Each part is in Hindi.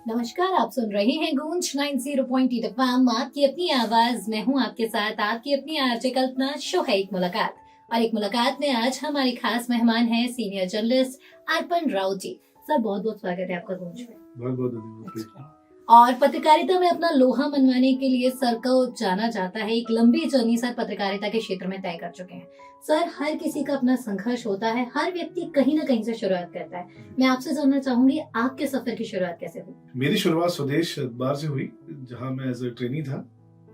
नमस्कार, आप सुन रहे हैं गूंज 90.8 एफएम, आपकी अपनी आवाज। मैं हूं आपके साथ, आपकी अपनी आरजे कल्पना। शो है एक मुलाकात, और एक मुलाकात में आज हमारे खास मेहमान हैं सीनियर जर्नलिस्ट अर्पण राउत जी। सर, बहुत बहुत स्वागत है आपका गूंज में। बहुत बहुत धन्यवाद। और पत्रकारिता में अपना लोहा मनवाने के लिए सर को जाना जाता है। एक लंबी जर्नी सर पत्रकारिता के क्षेत्र में तय कर चुके हैं। सर, हर किसी का अपना संघर्ष होता है, हर व्यक्ति कहीं ना कहीं से शुरुआत करता है। मैं आपसे जानना चाहूंगी, आपके सफर की शुरुआत कैसे हुई? मेरी शुरुआत स्वदेश अखबार से हुई, जहां मैं एज ए ट्रेनी था,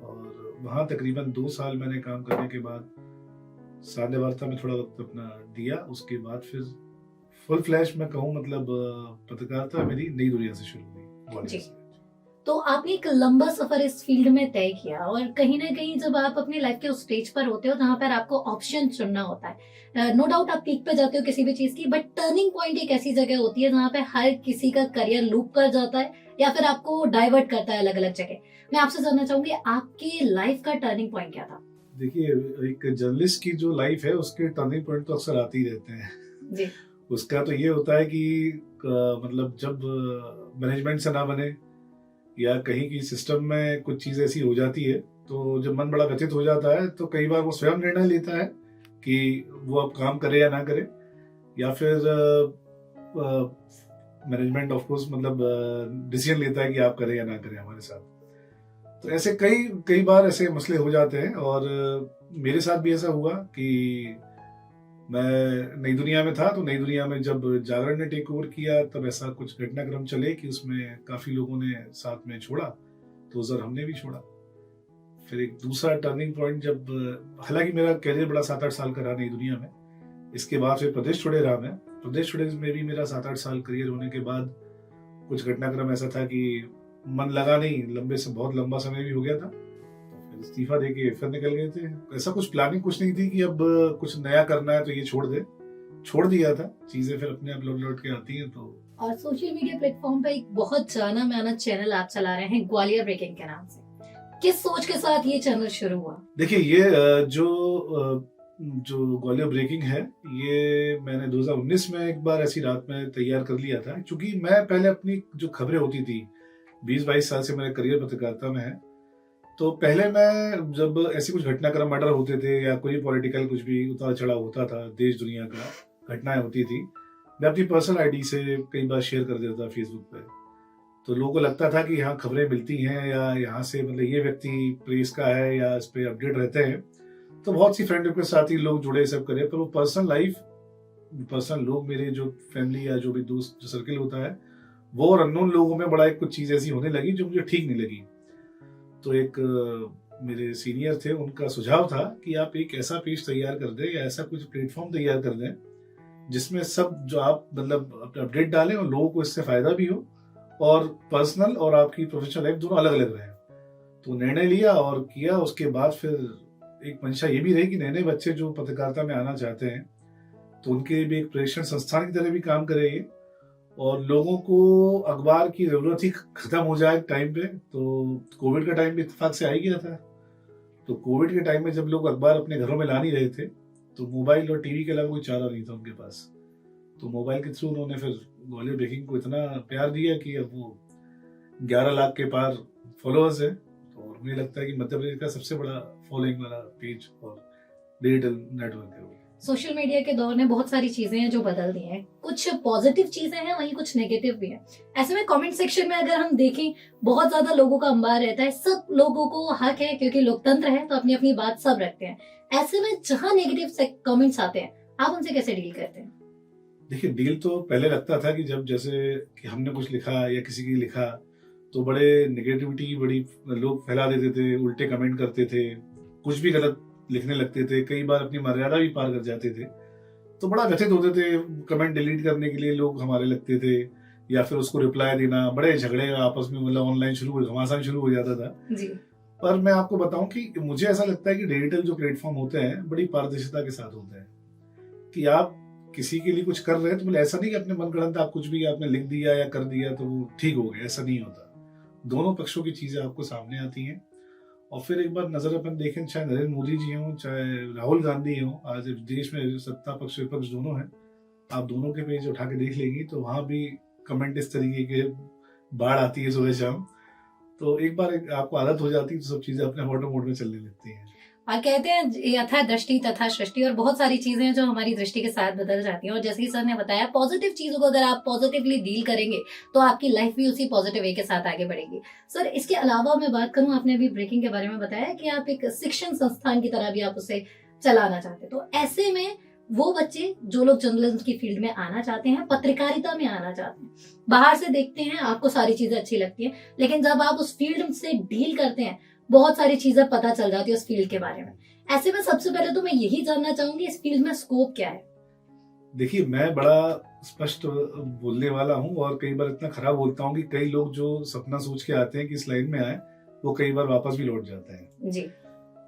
और वहां तकरीबन 2 साल मैंने काम करने के बाद सान्य वार्ता में थोड़ा वक्त अपना दिया। उसके बाद फिर फुल फ्लैश में कहूँ, मतलब पत्रकारिता मेरी नई दुनिया से शुरू हुई, ग्वालियर से। तो आपने एक लंबा सफर इस फील्ड में तय किया, और कहीं ना कहीं जब आप अपनी लाइफ के उस स्टेज पर होते हो जहाँ पर आपको ऑप्शन चुनना होता है, नो डाउट आप पीक पे जाते हो किसी भी चीज की, बट टर्निंग पॉइंट एक ऐसी जगह होती है जहाँ पे हर किसी का करियर लूप कर जाता है या फिर आपको डाइवर्ट करता है अलग अलग जगह। मैं आपसे जानना चाहूंगी, आपकी लाइफ का टर्निंग पॉइंट क्या था? देखिए, एक जर्नलिस्ट की जो लाइफ है उसके टर्निंग पॉइंट तो अक्सर आते ही रहते हैं जी। उसका तो ये होता है कि मतलब जब मैनेजमेंट से ना बने या कहीं की सिस्टम में कुछ चीज ऐसी हो जाती है, तो जब मन बड़ा व्यथित हो जाता है तो कई बार वो स्वयं निर्णय लेता है कि वो अब काम करे या ना करे, या फिर मैनेजमेंट ऑफ कोर्स मतलब डिसीजन लेता है कि आप करें या ना करें हमारे साथ। तो ऐसे कई कई बार ऐसे मसले हो जाते हैं, और मेरे साथ भी ऐसा हुआ कि मैं नई दुनिया में था। तो नई दुनिया में जब जागरण ने टेक ओवर किया, तब ऐसा कुछ घटनाक्रम चले कि उसमें काफी लोगों ने साथ में छोड़ा, तो उधर हमने भी छोड़ा। फिर एक दूसरा टर्निंग पॉइंट जब, हालांकि मेरा कैरियर बड़ा 7-8 साल का रहा नई दुनिया में, इसके बाद फिर प्रदेश छोड़े रहा मैं। प्रदेश छोड़े में भी मेरा 7-8 साल करियर होने के बाद कुछ घटनाक्रम ऐसा था कि मन लगा नहीं, बहुत लंबा समय भी हो गया था, इस्तीफा देके फिर निकल गए थे। ऐसा कुछ प्लानिंग कुछ नहीं थी कि अब कुछ नया करना है तो ये छोड़ दिया था। चीजें फिर अपने आप लौट के आती हैं। तो और सोशल मीडिया प्लेटफॉर्म पे एक बहुत जाना माना चैनल आप चला रहे हैं, ग्वालियर ब्रेकिंग के नाम से। किस सोच के साथ ये चैनल शुरू हुआ? देखिए, ये जो ग्वालियर ब्रेकिंग है, ये मैंने 2019 में एक बार ऐसी रात में तैयार कर लिया था, क्योंकि मैं पहले अपनी जो खबरें होती थी, 20-22 साल से मेरा करियर पत्रकारिता में है, तो पहले मैं जब ऐसी कुछ घटनाक्रम मर्डर होते थे या कोई पॉलिटिकल कुछ भी उतार चढ़ाव होता था, देश दुनिया का घटनाएं होती थी, मैं अपनी पर्सनल आईडी से कई बार शेयर कर देता था फेसबुक पे। तो लोगों को लगता था कि यहाँ खबरें मिलती हैं, या यहाँ से मतलब ये व्यक्ति प्रेस का है या इस पे अपडेट रहते हैं, तो बहुत सी फ्रेंड के साथ ही लोग जुड़े, सब करे। पर वो पर्सनल लोग, मेरे जो फैमिली या जो भी दोस्त जो सर्किल होता है, वो और अननोन लोगों में बड़ा एक कुछ चीज ऐसी होने लगी जो मुझे ठीक नहीं लगी। तो एक मेरे सीनियर थे, उनका सुझाव था कि आप एक ऐसा पेज तैयार कर दें या ऐसा कुछ प्लेटफॉर्म तैयार कर दें जिसमें सब जो आप मतलब अपडेट डालें और लोगों को इससे फायदा भी हो, और पर्सनल और आपकी प्रोफेशनल लाइफ दोनों अलग अलग रहे। तो निर्णय लिया और किया। उसके बाद फिर एक मंशा ये भी रही कि नए नए बच्चे जो पत्रकारिता में आना चाहते हैं, तो उनके लिए भी एक प्रेक्षण संस्थान की तरह भी काम करेंगे, और लोगों को अखबार की जरूरत ही खत्म हो जाए टाइम पे। तो कोविड का टाइम भी इत्तेफाक से आ ही गया था। तो कोविड के टाइम में जब लोग अखबार अपने घरों में ला नहीं रहे थे, तो मोबाइल और टीवी के अलावा कोई चारा नहीं था उनके पास। तो मोबाइल के थ्रू उन्होंने फिर ग्वालियर ब्रेकिंग को इतना प्यार दिया कि अब वो 11 लाख के पार फॉलोअर्स है, और मुझे लगता है कि मध्य प्रदेश का सबसे बड़ा फॉलोइंग वाला पेज और डिजिटल नेटवर्क है। सोशल मीडिया के दौर में बहुत सारी चीजें हैं जो बदल दी हैं। कुछ पॉजिटिव चीजें हैं, वहीं कुछ नेगेटिव भी है। ऐसे में कमेंट सेक्शन में अगर हम देखें, बहुत ज्यादा लोगों का अंबार रहता है। सब लोगों को हक है, क्योंकि लोकतंत्र है, तो अपनी अपनी बात सब रखते हैं। ऐसे में जहां नेगेटिव कमेंट्स आते हैं, आप उनसे कैसे डील करते हैं? देखिए, डील तो पहले लगता था कि जब जैसे कि हमने कुछ लिखा या किसी की लिखा, तो बड़े नेगेटिविटी बड़ी लोग फैला देते थे, उल्टे कमेंट करते थे, कुछ भी गलत लिखने लगते थे, कई बार अपनी मर्यादा भी पार कर जाते थे। तो बड़ा व्यथित होते थे। कमेंट डिलीट करने के लिए लोग हमारे लगते थे, या फिर उसको रिप्लाई देना, बड़े झगड़े आपस में, मतलब ऑनलाइन घमासान शुरू हो जाता था जी। पर मैं आपको बताऊं कि मुझे ऐसा लगता है कि डिजिटल जो प्लेटफॉर्म होते हैं बड़ी पारदर्शिता के साथ होते हैं, कि आप किसी के लिए कुछ कर रहे हैं तो मतलब ऐसा नहीं कि अपने मनगढ़ंत आप कुछ भी आपने लिख दिया या कर दिया तो वो ठीक हो गया, ऐसा नहीं होता। दोनों पक्षों की चीजें आपको सामने आती हैं। और फिर एक बार नजर अपन देखें, चाहे नरेंद्र मोदी जी हों, चाहे राहुल गांधी हों, आज देश में सत्ता पक्ष विपक्ष दोनों हैं, आप दोनों के पेज उठा के देख लेंगे तो वहां भी कमेंट इस तरीके के बाढ़ आती है सुबह शाम, तो एक बार आपको आदत हो जाती है तो सब चीजें अपने ऑटो मोड में चलने लगती हैं। और कहते हैं यथा दृष्टि तथा सृष्टि, और बहुत सारी चीजें हैं जो हमारी दृष्टि के साथ बदल जाती हैं। और जैसे कि सर ने बताया, पॉजिटिव चीजों को अगर आप पॉजिटिवली डील करेंगे तो आपकी लाइफ भी उसी पॉजिटिव वे के साथ आगे बढ़ेगी। सर, इसके अलावा मैं बात करूं, आपने अभी ब्रेकिंग के बारे में बताया कि आप एक शिक्षण संस्थान की तरह भी आप उसे चलाना चाहते हैं। तो ऐसे में वो बच्चे जो लोग जर्नलिज्म की फील्ड में आना चाहते हैं, पत्रकारिता में आना चाहते हैं, बाहर से देखते हैं आपको सारी चीजें अच्छी लगती हैं, लेकिन जब आप उस फील्ड से डील करते हैं बहुत सारी चीजें पता चल जाती है उस फील्ड के बारे में। ऐसे में सबसे पहले तो मैं यही जानना चाहूंगी, इस फील्ड में स्कोप क्या है? देखिए, मैं बड़ा स्पष्ट बोलने वाला हूँ और कई बार इतना खराब बोलता हूँ कि कई लोग जो सपना सोच के आते हैं कि इस लाइन में आए, वो कई बार वापस भी लौट जाते हैं। जी।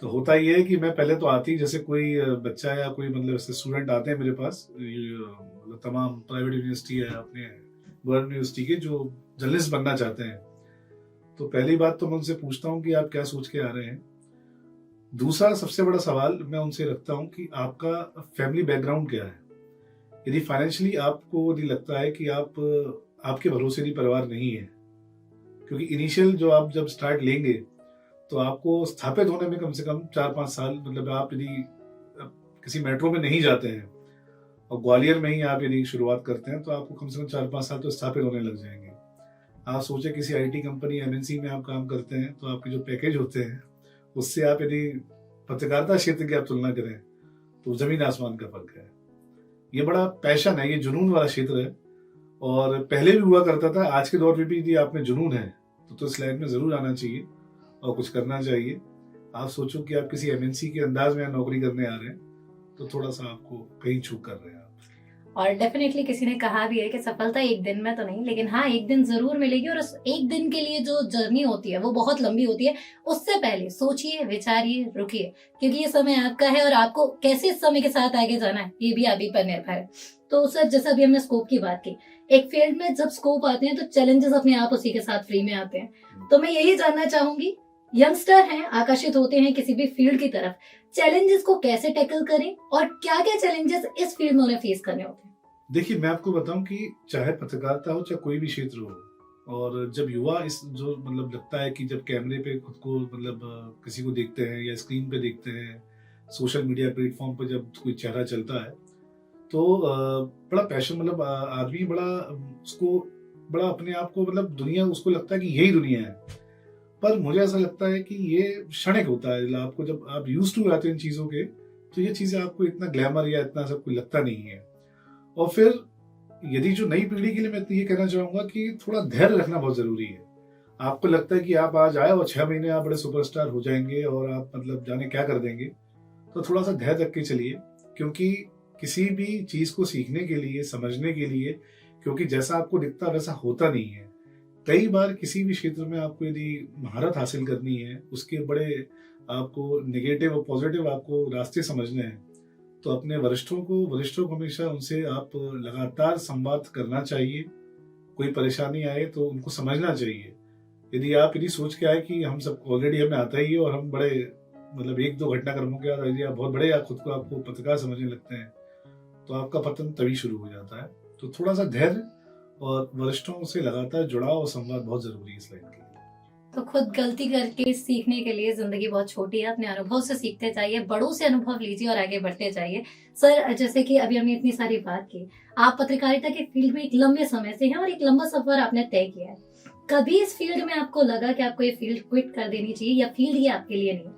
तो होता ये है कि मैं पहले तो आती, जैसे कोई बच्चा या कोई मतलब ऐसे स्टूडेंट आते हैं मेरे पास, मतलब तमाम प्राइवेट यूनिवर्सिटी है, अपने गवर्नमेंट यूनिवर्सिटी के, जो जर्नलिस्ट बनना चाहते हैं। तो पहली बात तो मैं उनसे पूछता हूँ कि आप क्या सोच के आ रहे हैं। दूसरा सबसे बड़ा सवाल मैं उनसे रखता हूँ कि आपका फैमिली बैकग्राउंड क्या है। यदि फाइनेंशियली आपको यदि लगता है कि आपके भरोसे यदि परिवार नहीं है, क्योंकि इनिशियल जो आप जब स्टार्ट लेंगे तो आपको स्थापित होने में कम से कम 4-5 साल, मतलब आप यदि किसी मेट्रो में नहीं जाते हैं और ग्वालियर में ही आप यदि शुरुआत करते हैं तो आपको कम से कम 4-5 साल तो स्थापित होने लग जाएंगे। आप सोचे किसी आईटी कंपनी एमएनसी में आप काम करते हैं तो आपके जो पैकेज होते हैं उससे आप यदि पत्रकारिता क्षेत्र की आप तुलना करें तो जमीन आसमान का फर्क है। ये बड़ा पैशन है, ये जुनून वाला क्षेत्र है, और पहले भी हुआ करता था, आज के दौर में भी यदि आप में जुनून है तो इस लाइन में जरूर आना चाहिए और कुछ करना चाहिए। आप सोचो कि आप किसी एमएनसी के अंदाज में नौकरी करने आ रहे हैं तो थोड़ा सा आपको कहीं चूक कर रहे हैं आप। और डेफिनेटली किसी ने कहा भी है कि सफलता एक दिन में तो नहीं, लेकिन हाँ एक दिन जरूर मिलेगी, और उस एक दिन के लिए जो जर्नी होती है वो बहुत लंबी होती है। उससे पहले सोचिए, विचारिए, रुकिए, क्योंकि ये समय आपका है और आपको कैसे इस समय के साथ आगे जाना है ये भी आप ही पर निर्भर है। तो सर, जैसा भी हमने स्कोप की बात की, एक फील्ड में जब स्कोप आते हैं तो चैलेंजेस अपने आप उसी के साथ फ्री में आते हैं। तो मैं यही जानना चाहूंगी, यंगस्टर हैं, आकर्षित होते हैं किसी भी फील्ड की तरफ, चैलेंजेस को कैसे टैकल करें और क्या क्या चैलेंजेस इस फील्ड में उन्हें फेस करने होते हैं? देखिए, मैं आपको बताऊं कि चाहे पत्रकारिता हो चाहे कोई भी क्षेत्र हो, और जब युवा इस जो मतलब लगता है कि जब कैमरे पे खुद को मतलब किसी को देखते हैं या स्क्रीन पे देखते हैं, सोशल मीडिया प्लेटफॉर्म पे जब कोई चेहरा चलता है तो बड़ा पैशन, मतलब आदमी बड़ा उसको बड़ा अपने आप को, मतलब दुनिया उसको लगता है कि यही दुनिया है। पर मुझे ऐसा लगता है कि ये क्षणिक होता है। आपको जब आप यूज टू रहते हैं इन चीजों के तो ये चीजें आपको इतना ग्लैमर या इतना सब कुछ लगता नहीं है। और फिर यदि जो नई पीढ़ी के लिए मैं तो ये कहना चाहूंगा कि थोड़ा धैर्य रखना बहुत जरूरी है। आपको लगता है कि आप आज आए और 6 महीने आप बड़े सुपरस्टार हो जाएंगे और आप मतलब जाने क्या कर देंगे, तो थोड़ा सा धैर्य रख के चलिए, क्योंकि किसी भी चीज को सीखने के लिए, समझने के लिए, क्योंकि जैसा आपको दिखता वैसा होता नहीं है। कई बार किसी भी क्षेत्र में आपको यदि महारत हासिल करनी है, उसके बड़े आपको नेगेटिव और पॉजिटिव आपको रास्ते समझने हैं, तो अपने वरिष्ठों को हमेशा उनसे आप लगातार संवाद करना चाहिए। कोई परेशानी आए तो उनको समझना चाहिए। यदि सोच के आए कि हम सब ऑलरेडी हमें आता ही है और हम बड़े मतलब 1-2 घटनाक्रमों के बाद यदि आप बहुत बड़े या खुद को आपको पत्रकार समझने लगते हैं तो आपका पतन तभी शुरू हो जाता है। तो थोड़ा सा धैर्य और वरिष्ठों से लगातार जुड़ाव और संवाद बहुत जरूरी है इस लाइन के लिए। तो खुद गलती करके सीखने के लिए जिंदगी बहुत छोटी है, अपने अनुभव से सीखते जाइए, बड़ों से अनुभव लीजिए और आगे बढ़ते जाइए। सर, जैसे कि अभी हमने इतनी सारी बात की, आप पत्रकारिता के फील्ड में एक लंबे समय से हैं और एक लंबा सफर आपने तय किया है। कभी इस फील्ड में आपको लगा कि आपको ये फील्ड क्विट कर देनी चाहिए या फील्ड ये आपके लिए नहीं?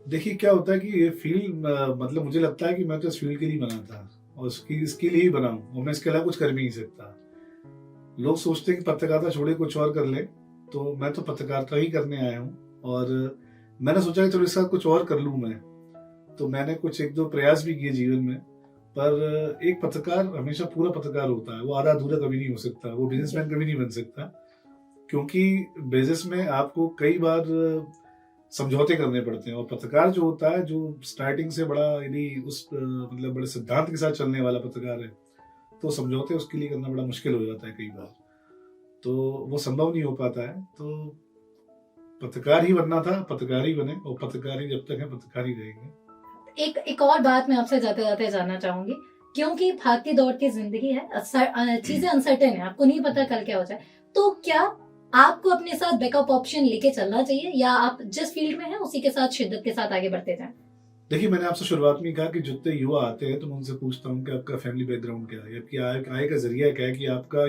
देखिए, क्या होता है कि ये फील्ड मतलब मुझे लगता है कि मैं तो इस फील्ड के लिए बना था और इसके लिए ही बना हूँ और मैं इसके अलावा कुछ कर भी नहीं सकता। लोग सोचते हैं कि पत्रकारिता छोड़े कुछ और कर ले, तो मैं तो पत्रकारिता ही करने आया हूँ और मैंने सोचा कि चलो इसका कुछ और कर लूँ मैं। तो मैंने कुछ 1-2 प्रयास भी किए जीवन में, पर एक पत्रकार हमेशा पूरा पत्रकार होता है, वो आधा अधूरा कभी नहीं हो सकता, वो बिजनेसमैन कभी नहीं बन सकता, क्योंकि बिजनेस में आपको कई बार समझौते करने पड़ते हैं। और पत्रकार जो होता है, जो स्टार्टिंग से बड़ा यदि उस मतलब बड़े सिद्धांत के साथ चलने वाला पत्रकार है, तो समझौते उसके लिए करना बड़ा मुश्किल हो जाता है कई बार, तो वो संभव नहीं हो पाता है। तो पत्रकार ही बनना था, पत्रकार ही बने और पत्रकार ही जब तक है पत्रकार ही रहेंगे। एक और बात मैं आपसे जाते जाते जानना चाहूंगी, क्योंकि भागती दौड़ती जिंदगी है, चीजें अनसर्टेन है, आपको नहीं पता कल क्या हो जाए। तो क्या आपको अपने साथ बैकअप ऑप्शन लेके चलना चाहिए, या आप जिस फील्ड में हैं उसी के साथ शिद्दत के साथ आगे बढ़ते जाएं? देखिए, मैंने आपसे शुरुआत में कहा कि जितने युवा आते हैं तो मैं उनसे पूछता हूँ कि आपका फैमिली बैकग्राउंड क्या है, आपकी आय का जरिया क्या है, कि आपका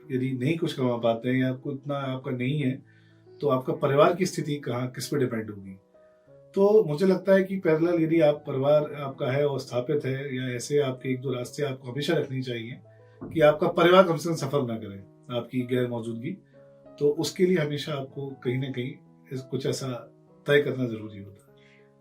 यदि नहीं कुछ कमा पाते हैं या आपको इतना आपका नहीं है, तो आपका परिवार की स्थिति कहाँ किस पे डिपेंड होगी। तो मुझे लगता है कि पैरेलल यदि आप परिवार आपका है और स्थापित है, या ऐसे आपके एक दो रास्ते आपको हमेशा रखनी चाहिए कि आपका परिवार कम से कम सफर ना करे आपकी गैर मौजूदगी। तो उसके लिए हमेशा आपको कहीं ना कहीं कुछ ऐसा तय करना जरूरी होता है।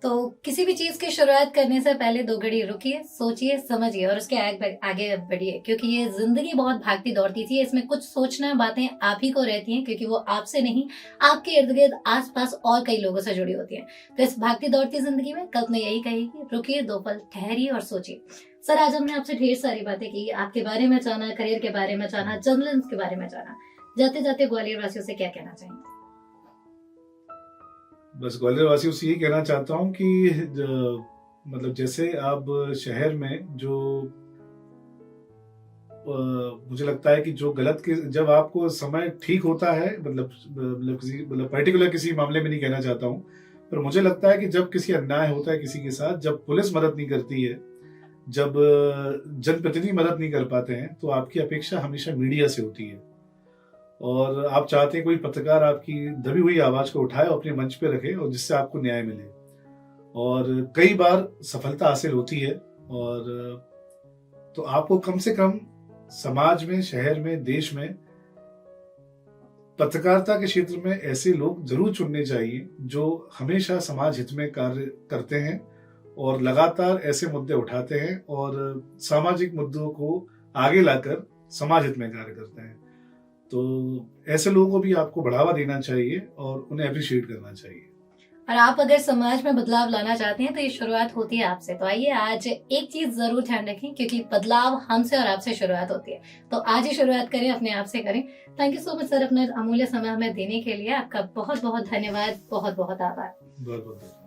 तो किसी भी चीज की शुरुआत करने से पहले 2 घड़ी रुकिए, सोचिए, समझिए और उसके आगे बढ़िए, क्योंकि ये जिंदगी बहुत भागती दौड़ती थी। इसमें कुछ सोचना बातें आप ही को रहती हैं, क्योंकि वो आपसे नहीं, आपके इर्द गिर्द आसपास और कई लोगों से जुड़ी होती हैं। तो इस भागती दौड़ती जिंदगी में कल्पना यही कहेगी, रुकिए, 2 पल ठहरिए और सोचिए। सर, आज हमने आपसे ढेर सारी बातें की, आपके बारे में जाना, करियर के बारे में जाना, जर्नलिज्म के बारे में जाना। जाते जाते ग्वालियर वासियों से क्या कहना चाहेंगे? बस ग्वालियर वासियों से यही कहना चाहता हूँ कि मतलब जैसे आप शहर में जो मुझे लगता है कि जो गलत के जब आपको समय ठीक होता है, मतलब पर्टिकुलर किसी मामले में नहीं कहना चाहता हूँ, पर मुझे लगता है कि जब किसी अन्याय होता है किसी के साथ, जब पुलिस मदद नहीं करती है, जब जनप्रतिनिधि मदद नहीं कर पाते हैं, तो आपकी अपेक्षा हमेशा मीडिया से होती है। और आप चाहते हैं कोई पत्रकार आपकी दबी हुई आवाज को उठाए और अपने मंच पे रखे, और जिससे आपको न्याय मिले। और कई बार सफलता हासिल होती है, और तो आपको कम से कम समाज में, शहर में, देश में पत्रकारिता के क्षेत्र में ऐसे लोग जरूर चुनने चाहिए जो हमेशा समाज हित में कार्य करते हैं और लगातार ऐसे मुद्दे उठाते हैं और सामाजिक मुद्दों को आगे लाकर समाज हित में कार्य करते हैं। तो ऐसे लोगों को भी आपको बढ़ावा देना चाहिए और उन्हें अप्रिशिएट करना चाहिए। और आप अगर समाज में बदलाव लाना चाहते हैं तो ये शुरुआत होती है आपसे। तो आइए, आज एक चीज जरूर ध्यान रखें, क्योंकि बदलाव हमसे और आपसे शुरुआत होती है। तो आज ही शुरुआत करें, अपने आप से करें। Thank you so much sir, अपना अमूल्य समय हमें देने के लिए। आपका बहुत बहुत धन्यवाद, बहुत बहुत आभार। बहुत बहुत